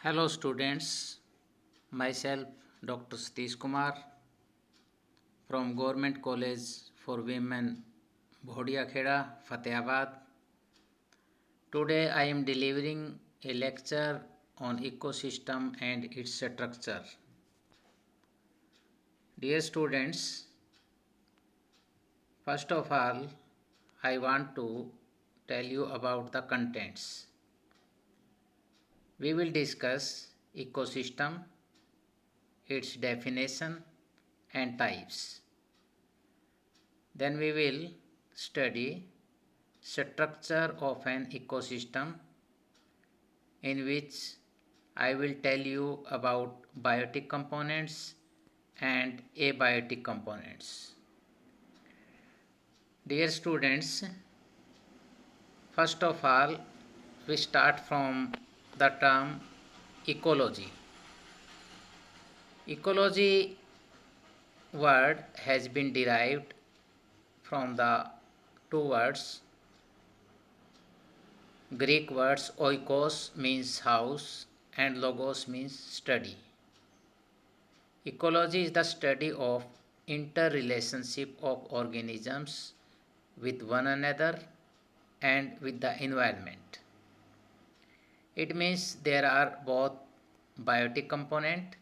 Hello students, myself Dr. Satish Kumar from Government College for Women Bhodia Kheda, Fatehabad. Today I am delivering a lecture on ecosystem and its structure. Dear students, first of all I want to tell you about the contents. We will discuss ecosystem, its definition and types. Then we will study structure of an ecosystem, in which I will tell you about biotic components and abiotic components. Dear students, first of all we start from the term ecology. Ecology word has been derived from the two words, Greek words oikos means house and logos means study. Ecology is the study of interrelationship of organisms with one another and with the environment. It means there are both biotic component,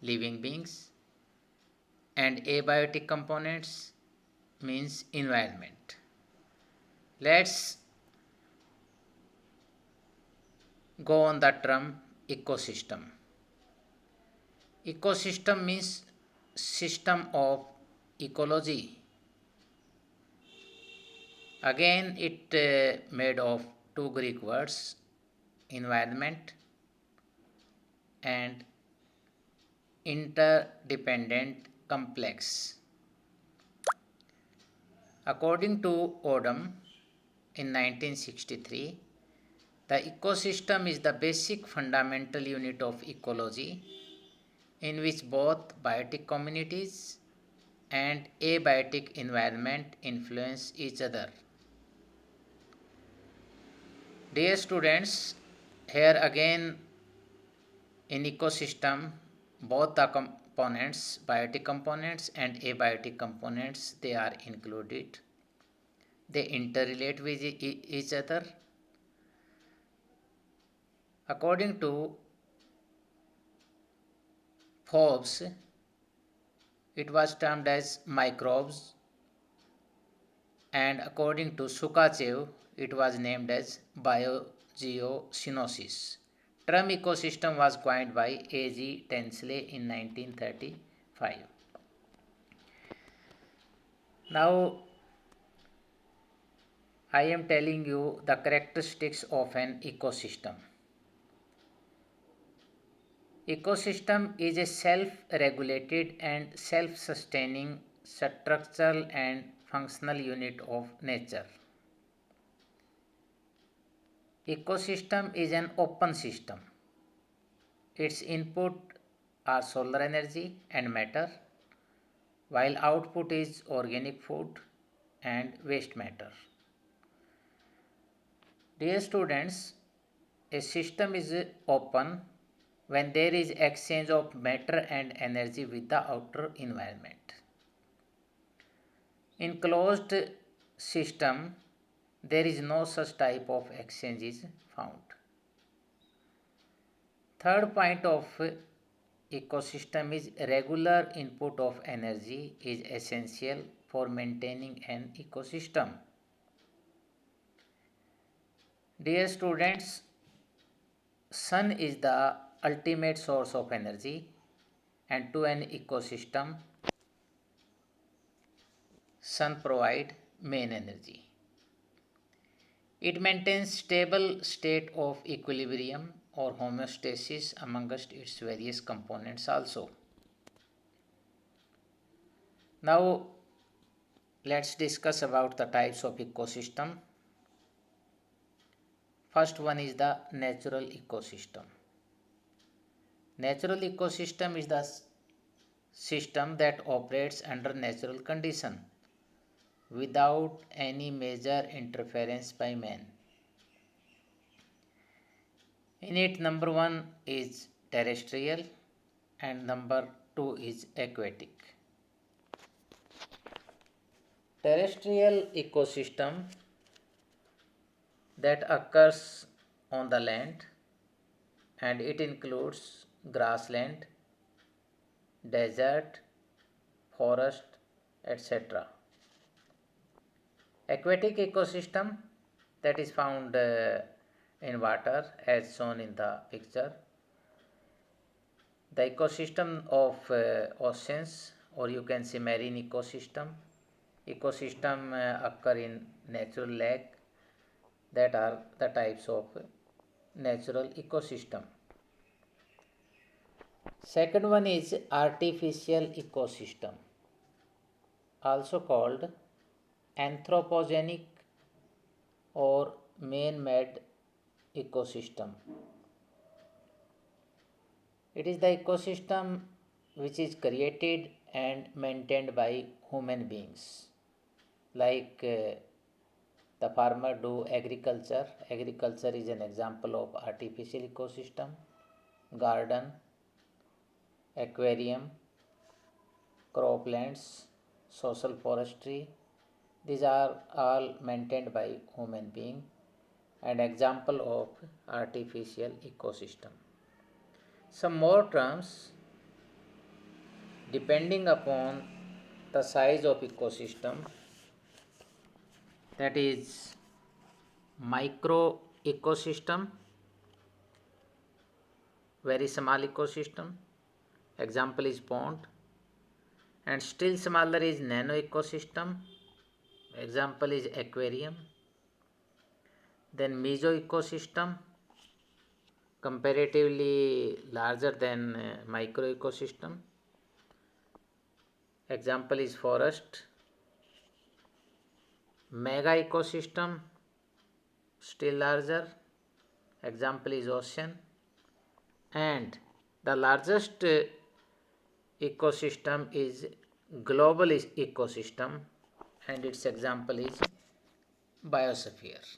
living beings, and abiotic components, means environment. Let's go on the term ecosystem. Ecosystem means system of ecology. Again it made of two Greek words, environment and interdependent complex. According to Odum in 1963, the ecosystem is the basic fundamental unit of ecology in which both biotic communities and abiotic environment influence each other. Dear students, here again in ecosystem both the components, biotic components and abiotic components, they are included. They interrelate with each other. According to Forbes, it was termed as microbes, and according to Sukachev, it was named as biogeosynosis. Term ecosystem was coined by A.G. Tensley in 1935. Now I am telling you the characteristics of an ecosystem. Ecosystem is a self-regulated and self-sustaining structural and functional unit of nature. Ecosystem is an open system. Its input are solar energy and matter, while output is organic food and waste matter. Dear students, a system is open when there is exchange of matter and energy with the outer environment. In closed system, there is no such type of exchange is found. Third point of ecosystem is regular input of energy is essential for maintaining an ecosystem. Dear students, sun is the ultimate source of energy, and to an ecosystem sun provide main energy. It maintains stable state of equilibrium or homeostasis amongst its various components also. Now let's discuss about the types of ecosystem. First one is the natural ecosystem. Natural ecosystem is the system that operates under natural condition without any major interference by man. In it, number one is terrestrial and number two is aquatic. Terrestrial ecosystem that occurs on the land, and it includes grassland, desert, forest, etc. Aquatic ecosystem that is found in water as shown in the picture. The ecosystem of oceans, or you can say marine ecosystem. Ecosystem occur in natural lake, that are the types of natural ecosystem. Second one is artificial ecosystem, also called anthropogenic or man-made ecosystem. It is the ecosystem which is created and maintained by human beings, like the farmer do agriculture. Agriculture is an example of artificial ecosystem. Garden, aquarium, croplands, social forestry, these are all maintained by human being and example of artificial ecosystem. Some more terms depending upon the size of ecosystem, that is micro ecosystem, very small ecosystem, example is pond, and still smaller is nano ecosystem, example is aquarium. Then meso ecosystem, comparatively larger than micro ecosystem, example is forest. Mega ecosystem, still larger, example is ocean. And the largest ecosystem is global ecosystem, and its example is biosphere.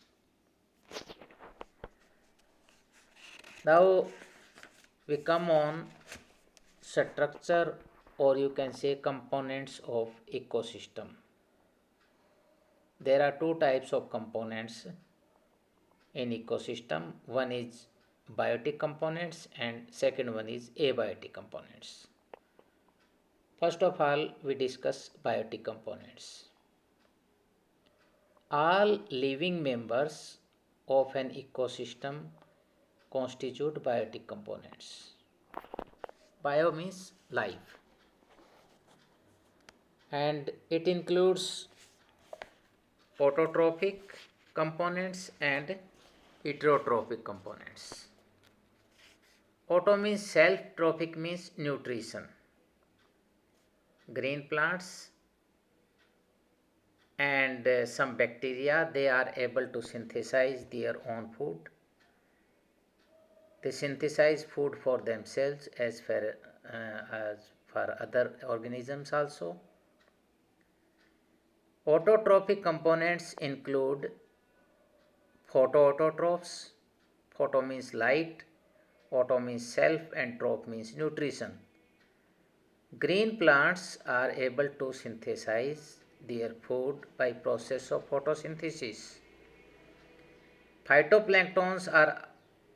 Now we come on structure, or you can say components of ecosystem. There are two types of components in ecosystem. One is biotic components and second one is abiotic components. First of all, we discuss biotic components. All living members of an ecosystem constitute biotic components. Bio means life, and it includes autotrophic components and heterotrophic components. Auto means self, trophic means nutrition. Green plants and some bacteria, they are able to synthesize their own food. They synthesize food for themselves as for other organisms also. Autotrophic components include photoautotrophs. Photo means light, auto means self, and troph means nutrition. Green plants are able to synthesize their food by process of photosynthesis. Phytoplanktons are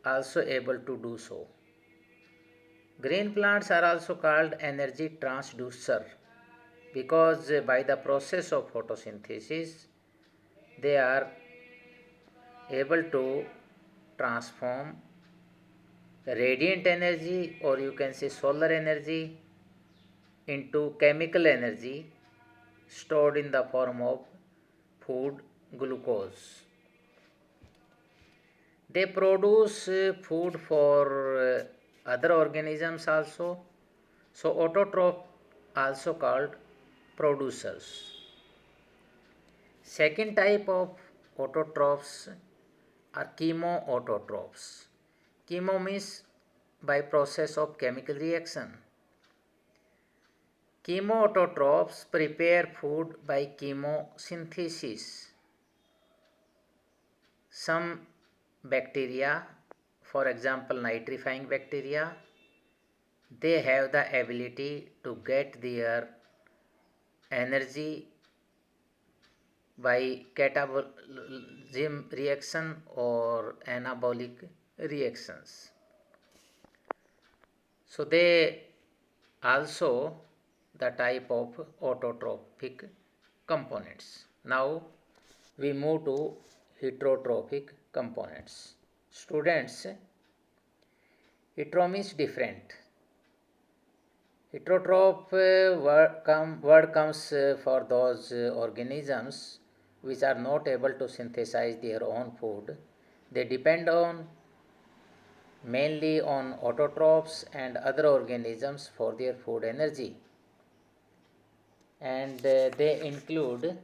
also able to do so. Green plants are also called energy transducer because by the process of photosynthesis they are able to transform radiant energy, or you can say solar energy, into chemical energy stored in the form of food, glucose. They produce food for other organisms also. So autotroph also called producers. Second type of autotrophs are chemoautotrophs. Chemo means by process of chemical reaction. Chemoautotrophs prepare food by chemosynthesis. Some bacteria for example nitrifying bacteria, they have the ability to get their energy by catabolism reaction or anabolic reactions. So they also the type of autotrophic components. Now we move to heterotrophic components. Students, hetero means different. Heterotroph word comes for those organisms which are not able to synthesize their own food. They depend on mainly on autotrophs and other organisms for their food energy, and they include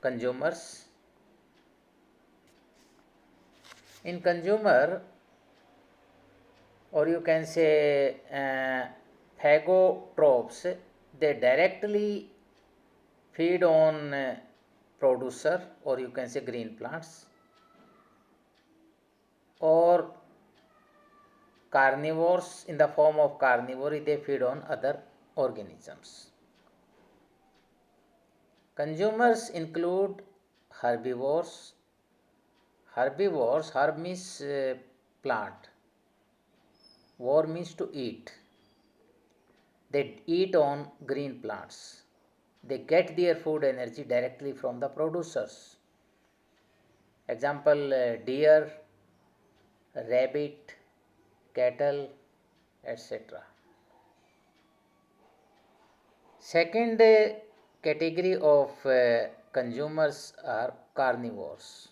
consumers. In consumer, or you can say phagotrophs, they directly feed on producer, or you can say green plants, or carnivores. In the form of carnivore, they feed on other organisms. Consumers include herbivores. Herb means plant, vor means to eat. They eat on green plants. They get their food energy directly from the producers. Example, deer, rabbit, cattle, etc. Second category of consumers are carnivores.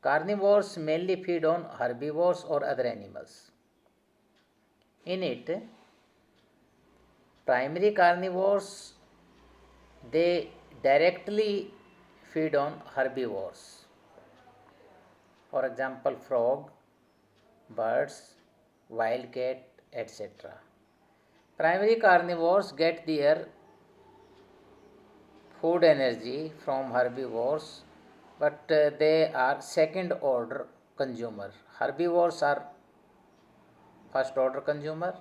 Carnivores mainly feed on herbivores or other animals. In it, primary carnivores, they directly feed on herbivores. For example, frog, birds, wildcat, etc. Primary carnivores get their food energy from herbivores, but they are second order consumer. Herbivores are first order consumer.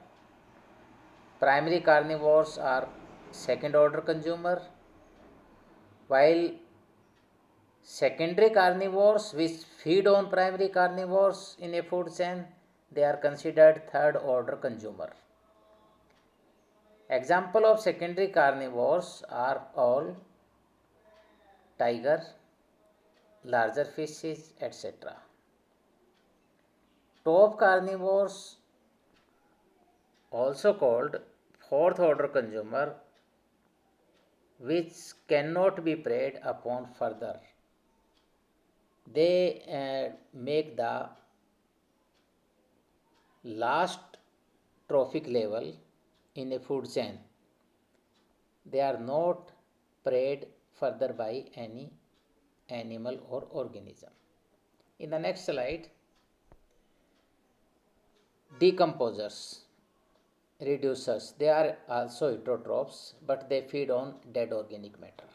Primary carnivores are second order consumer, while secondary carnivores which feed on primary carnivores in a food chain, they are considered third order consumer. Example of secondary carnivores are all tiger, larger fishes, etc. Top carnivores, also called fourth order consumer, which cannot be preyed upon further. They make the last trophic level in a food chain. They are not preyed further by any animal or organism. In the next slide, decomposers, reducers, they are also heterotrophs, but they feed on dead organic matter.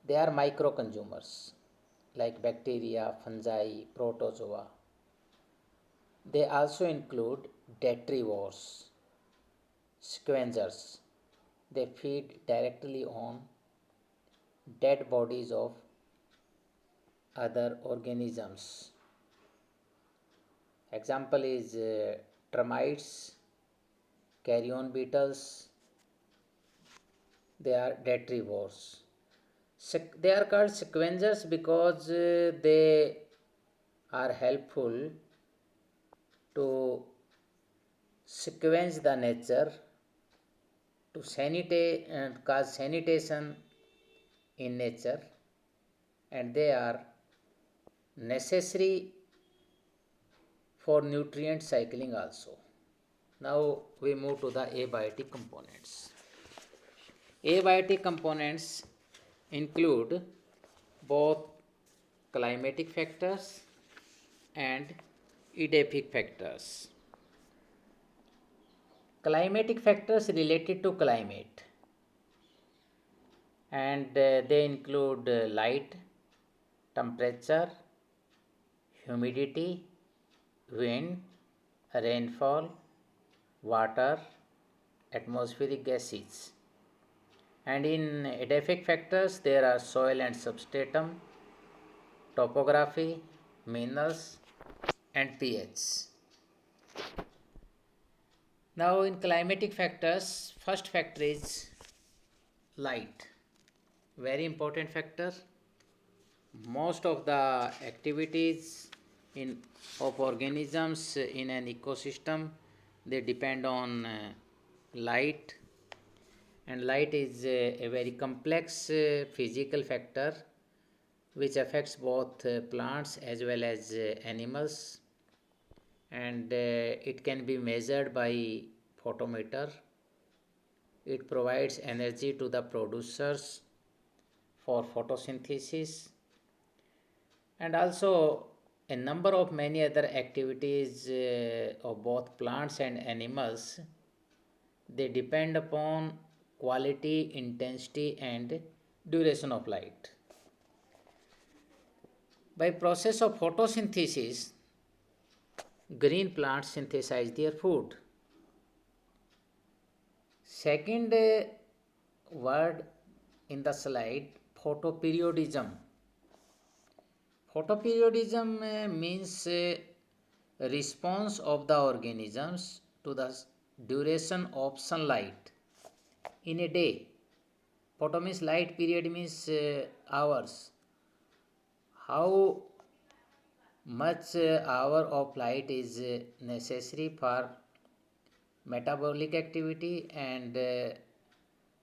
They are micro consumers like bacteria, fungi, protozoa. They also include detrivores, scavengers. They feed directly on dead bodies of other organisms. Example is termites, carrion beetles. They are detrivores. They are called scavengers because they are helpful to scavenge the nature, to sanitate and cause sanitation in nature, and they are necessary for nutrient cycling also. Now we move to the abiotic components. Abiotic components include both climatic factors and edaphic factors. Climatic factors related to climate, and they include light, temperature, humidity, wind, rainfall, water, atmospheric gases. And in edaphic factors, there are soil and substratum, topography, minerals, and pH. Now, in climatic factors, first factor is light. Very important factor. Most of the activities in of organisms in an ecosystem, they depend on light, and light is a very complex physical factor which affects both plants as well as animals, and it can be measured by photometer. It provides energy to the producers for photosynthesis, and also a number of many other activities of both plants and animals. They depend upon quality, intensity, and duration of light. By process of photosynthesis, green plants synthesize their food. Second word in the slide, photoperiodism. Photoperiodism means response of the organisms to the duration of sunlight in a day. Photo means light, period means hours. How much hour of light is necessary for metabolic activity and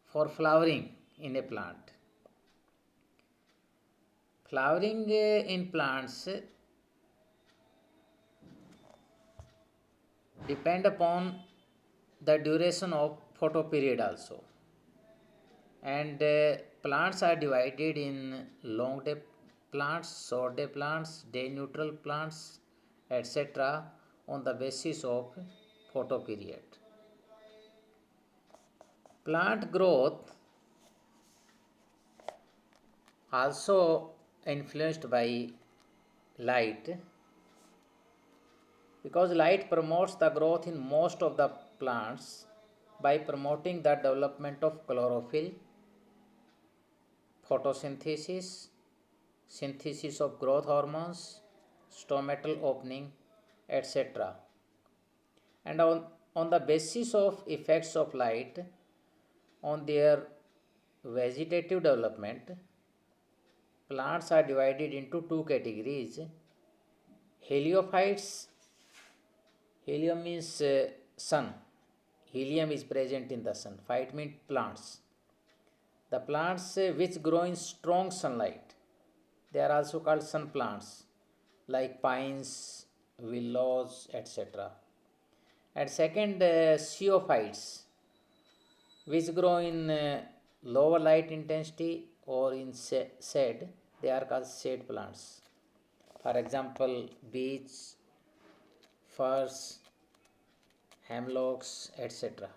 for flowering in a plant. Flowering in plants depend upon the duration of photoperiod also, and plants are divided in long day plants, short day plants, day neutral plants, etc. on the basis of photoperiod. Plant growth also influenced by light, because light promotes the growth in most of the plants by promoting the development of chlorophyll, photosynthesis, synthesis of growth hormones, stomatal opening, etc. And on the basis of effects of light on their vegetative development, plants are divided into two categories: heliophytes. Helium means sun. Helium is present in the sun. Phyte means plants. The plants which grow in strong sunlight, they are also called sun plants, like pines, willows, etc. And second, zeophytes, which grow in lower light intensity or in shade, they are called shade plants. For example, beech, firs, hemlocks, etc.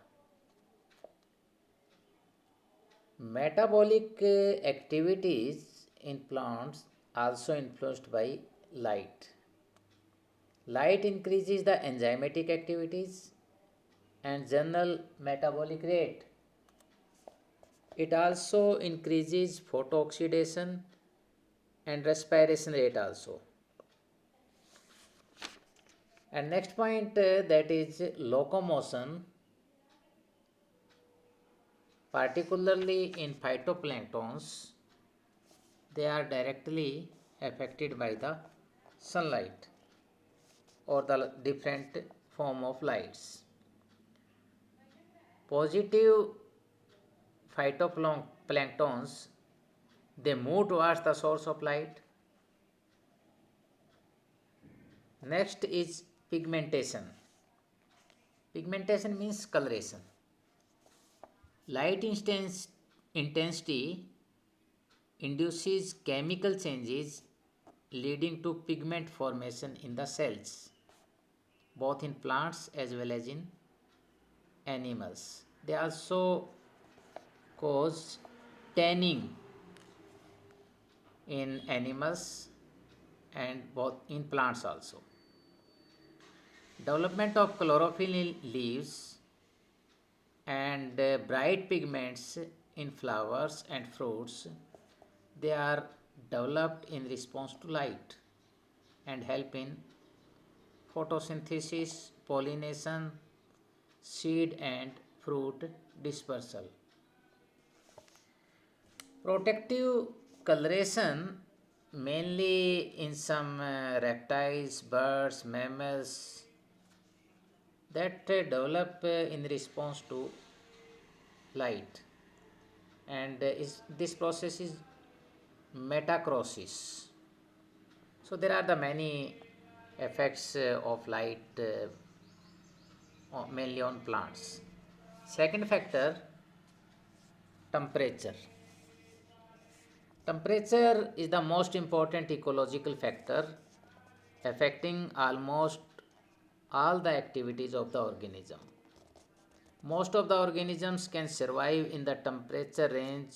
Metabolic activities in plants also influenced by light. Light increases the enzymatic activities and general metabolic rate. It also increases photooxidation and respiration rate also. And next point, that is locomotion, particularly in phytoplanktons. They are directly affected by the sunlight or the different form of lights. Positive phytoplanktons, they move towards the source of light. Next is pigmentation. Pigmentation means coloration. Light intensity induces chemical changes leading to pigment formation in the cells, both in plants as well as in animals. They also cause tanning in animals and both in plants also. Development of chlorophyll in leaves and bright pigments in flowers and fruits, they are developed in response to light and help in photosynthesis, pollination, seed and fruit dispersal. Protective coloration mainly in some reptiles, birds, mammals that develop in response to light, and this process is metachrosis. So there are the many effects of light mainly on plants. Second factor, temperature. Temperature is the most important ecological factor affecting almost all the activities of the organism. Most of the organisms can survive in the temperature range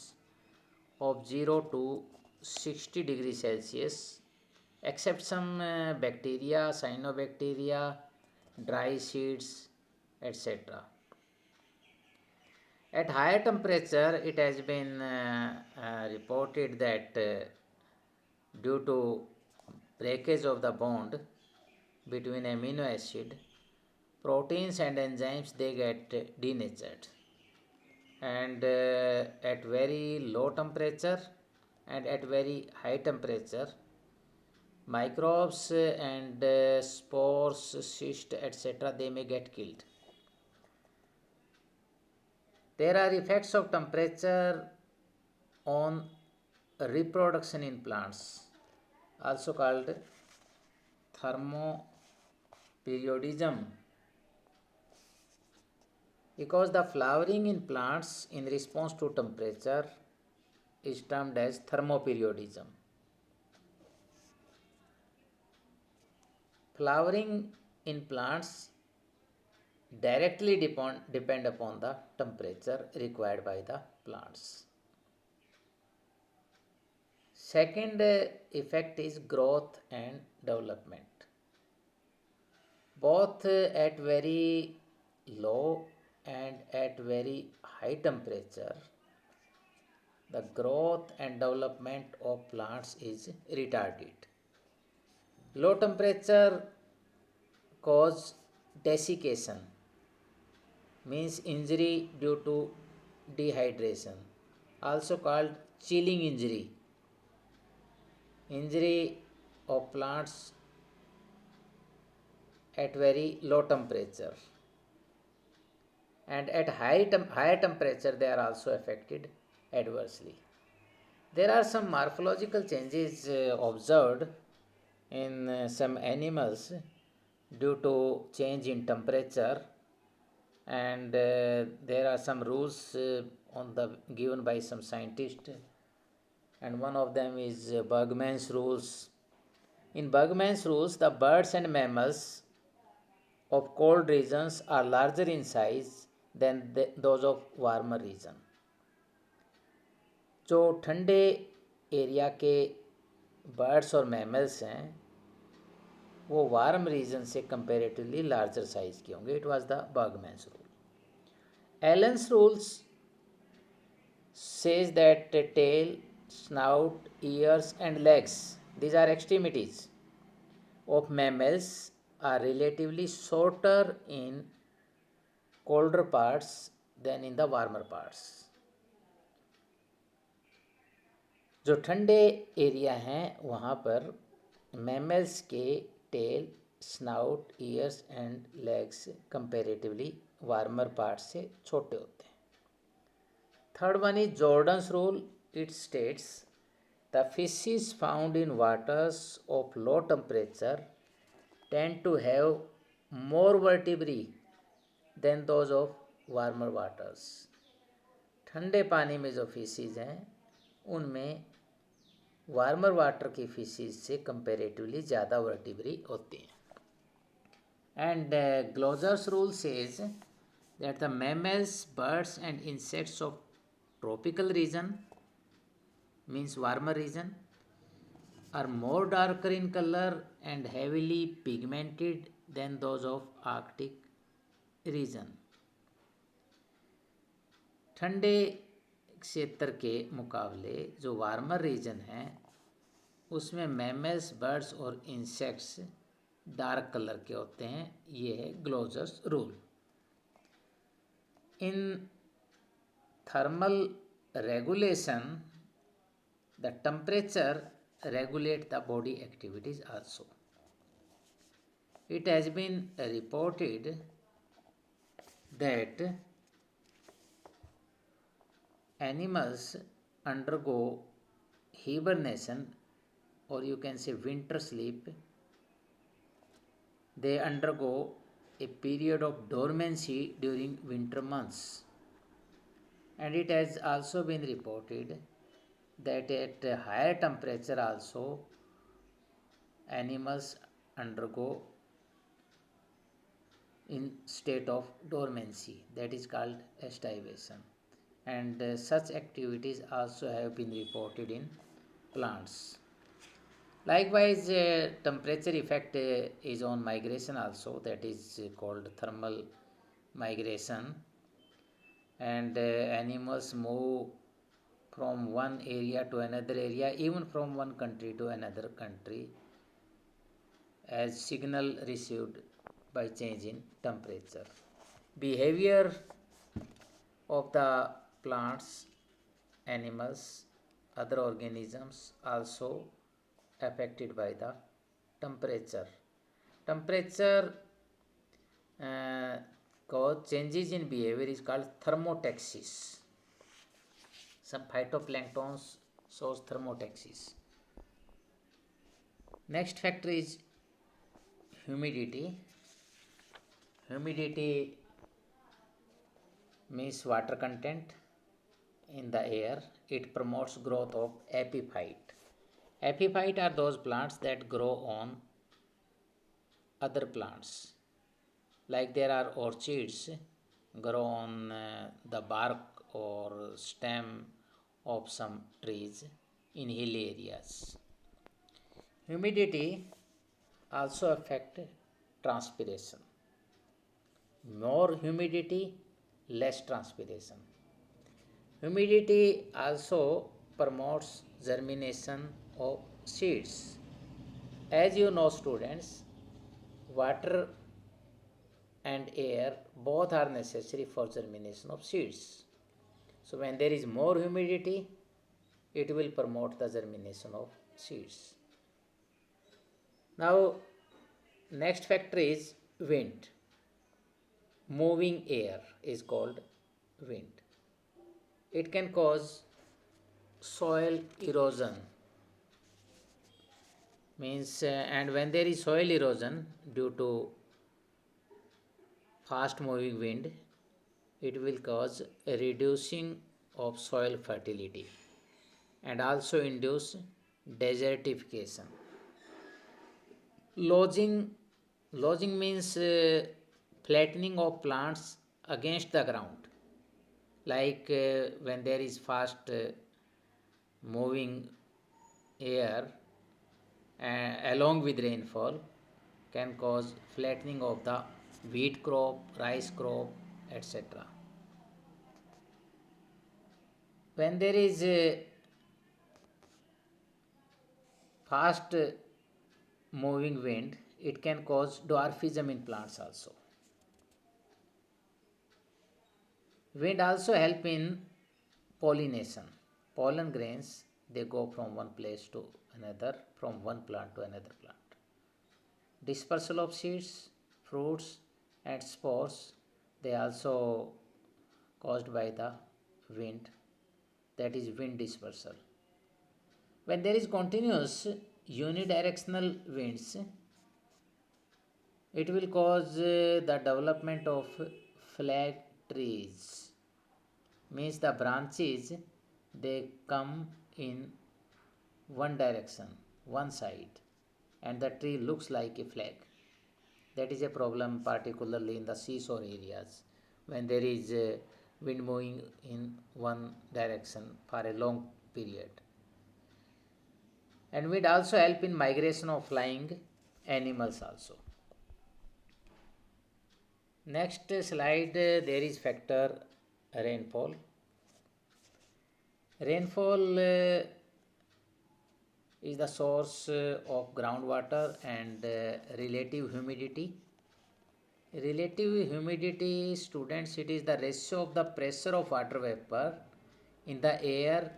of 0 to 60 degrees Celsius, except some bacteria, cyanobacteria, dry seeds, etc. At higher temperature, it has been reported that due to breakage of the bond between amino acid, proteins and enzymes they get denatured, and at very low temperature and at very high temperature, microbes and spores, cysts, etc., they may get killed. There are effects of temperature on reproduction in plants, also called thermoperiodism, because the flowering in plants in response to temperature is termed as thermoperiodism. Flowering in plants directly depend upon the temperature required by the plants. Second effect is growth and development. Both at very low and at very high temperature, the growth and development of plants is retarded. Low temperature cause desiccation, means injury due to dehydration, also called chilling injury. Injury of plants at very low temperature, and at higher temperature they are also affected adversely. There are some morphological changes observed in some animals due to change in temperature, and there are some rules on the given by some scientists, and one of them is Bergman's rules. In Bergman's rules, the birds and mammals of cold regions are larger in size than those of warmer region. जो ठंडे area के birds और mammals हैं वो warm region से comparatively larger size के होंगे. It was the Bergmann's rule. Allen's rules says that tail, snout, ears and legs, these are extremities of mammals, are relatively shorter in colder parts than in the warmer parts. जो ठंडे area हैं वहाँ पर mammals के tail, snout, ears and legs comparatively warmer part से छोटे होते हैं. Third one is Jordan's rule. It states the fishes found in waters of low temperature tend to have more vertebrae than those of warmer waters. ठंडे पानी में जो fishes हैं उनमें वार्मर वाटर की फिशेज से कंपेरेटिवली ज़्यादा वर्टिब्री होती हैं. And Gloger's rule says that the mammals, birds and insects of tropical region, means warmer region, are more darker in color and heavily pigmented than those of Arctic region. ठंडे क्षेत्र के मुकाबले जो warmer region है उसमें mammals, birds और insects dark colour के होते हैं. ये है Gloger's rule. In thermal regulation, the temperature regulate the body activities also. It has been reported that animals undergo hibernation, or you can say winter sleep. They undergo a period of dormancy during winter months. And it has also been reported that at a higher temperature also animals undergo in state of dormancy, that is called estivation, and such activities also have been reported in plants. Likewise, temperature effect is on migration also, that is called thermal migration, and animals move from one area to another area, even from one country to another country, as signal received by change in temperature. Behavior of the plants, animals, other organisms also affected by the temperature. Temperature cause changes in behavior is called thermotaxis. Some phytoplanktons shows thermotaxis. Next factor is humidity. Humidity means water content in the air. It promotes growth of epiphyte. Epiphyte are those plants that grow on other plants. Like there are orchids grow on the bark or stem of some trees in hilly areas. Humidity also affect transpiration. More humidity, less transpiration. Humidity also promotes germination of seeds. As you know, students, water and air both are necessary for germination of seeds. So when there is more humidity, it will promote the germination of seeds. Now, next factor is wind. Moving air is called wind. It can cause soil erosion. And when there is soil erosion due to fast moving wind, it will cause a reducing of soil fertility and also induce desertification. Lodging means flattening of plants against the ground. Like when there is fast moving air along with rainfall can cause flattening of the wheat crop, rice crop, etc. When there is a fast moving wind, it can cause dwarfism in plants also. Wind also help in pollination. Pollen grains, they go from one place to another, from one plant to another plant. Dispersal of seeds, fruits and spores, they also caused by the wind, that is wind dispersal. When there is continuous unidirectional winds, it will cause the development of flag trees. Means the branches, they come in one direction, one side, and the tree looks like a flag. That is a problem particularly in the seashore areas when there is wind moving in one direction for a long period. and will also help in migration of flying animals also. Next slide, there is factor rainfall. Rainfall is the source of groundwater and relative humidity. Relative humidity, students, it is the ratio of the pressure of water vapor in the air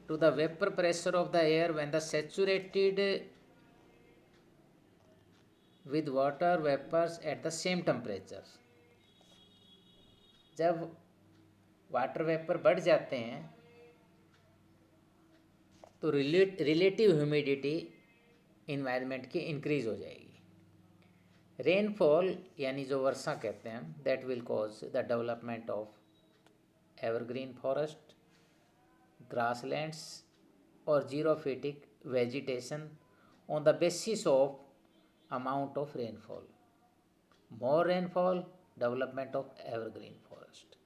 to the vapor pressure of the air when the saturated with water vapors at the same temperature. जब water vapour बढ़ जाते हैं तो relative humidity environment की increase हो जाएगी। Rainfall यानी जो वर्षा कहते हैं, that will cause the development of evergreen forest, grasslands और xerophytic vegetation on the basis of amount of rainfall. More rainfall, development of evergreen forest.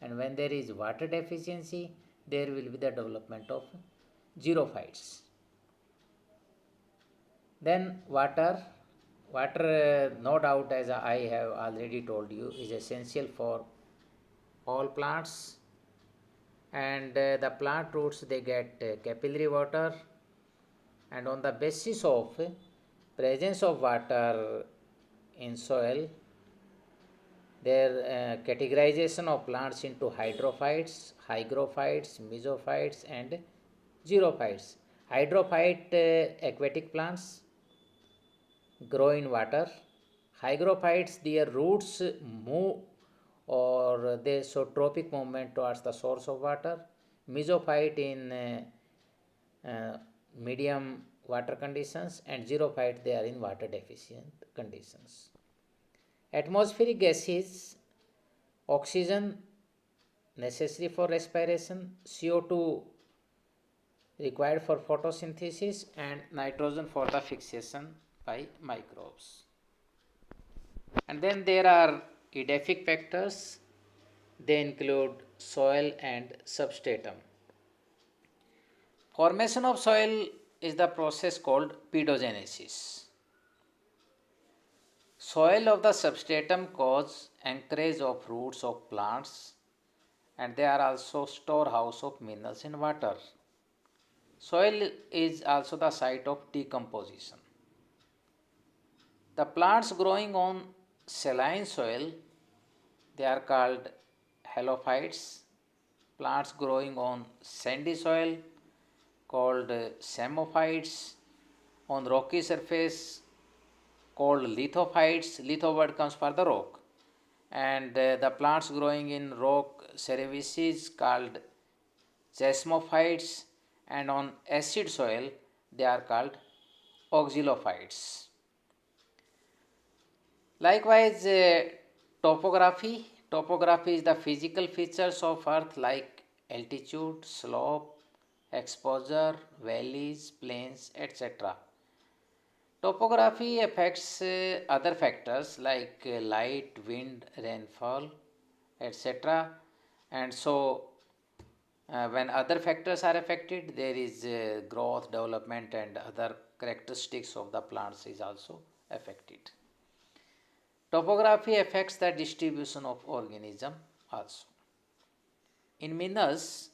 And when there is water deficiency, there will be the development of xerophytes. Then water, no doubt, as I have already told you, is essential for all plants, and the plant roots, they get capillary water, and on the basis of presence of water in soil, their categorization of plants into hydrophytes, hygrophytes, mesophytes and xerophytes. Hydrophyte aquatic plants grow in water. Hygrophytes, their roots move or they show tropic movement towards the source of water. Mesophyte in medium water conditions, and xerophyte, they are in water deficient conditions. Atmospheric gases, oxygen necessary for respiration, CO2 required for photosynthesis, and nitrogen for the fixation by microbes. And then there are edaphic factors. They include soil and substratum. Formation of soil is the process called pedogenesis. Soil of the substratum cause anchorage of roots of plants, and they are also storehouse of minerals in water. Soil is also the site of decomposition. The plants growing on saline soil, they are called halophytes. Plants growing on sandy soil called psammophytes. On rocky surface called lithophytes. Litho word comes for the rock. And the plants growing in rock cerevisices called chasmophytes, and on acid soil they are called oxylophytes. Likewise, topography. Topography is the physical features of earth like altitude, slope, exposure, valleys, plains, etc. Topography affects other factors like light, wind, rainfall, etc. And so when other factors are affected, there is growth, development and other characteristics of the plants is also affected. Topography affects the distribution of organism also. In minerals,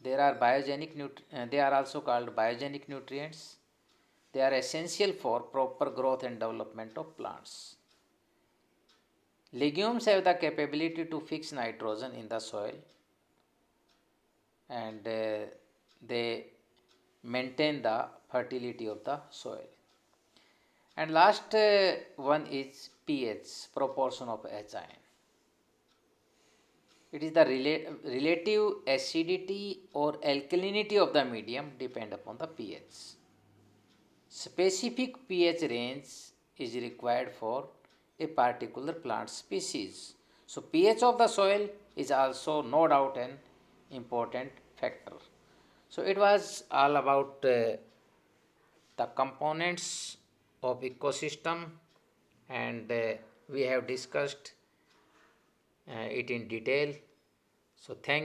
there are they are also called biogenic nutrients. They are essential for proper growth and development of plants. Legumes have the capability to fix nitrogen in the soil, and they maintain the fertility of the soil. And last one is pH, proportion of H ion. It is the relative acidity or alkalinity of the medium depend upon the pH. Specific pH range is required for a particular plant species. So pH of the soil is also no doubt an important factor. So it was all about the components of ecosystem, and we have discussed it in detail. So thank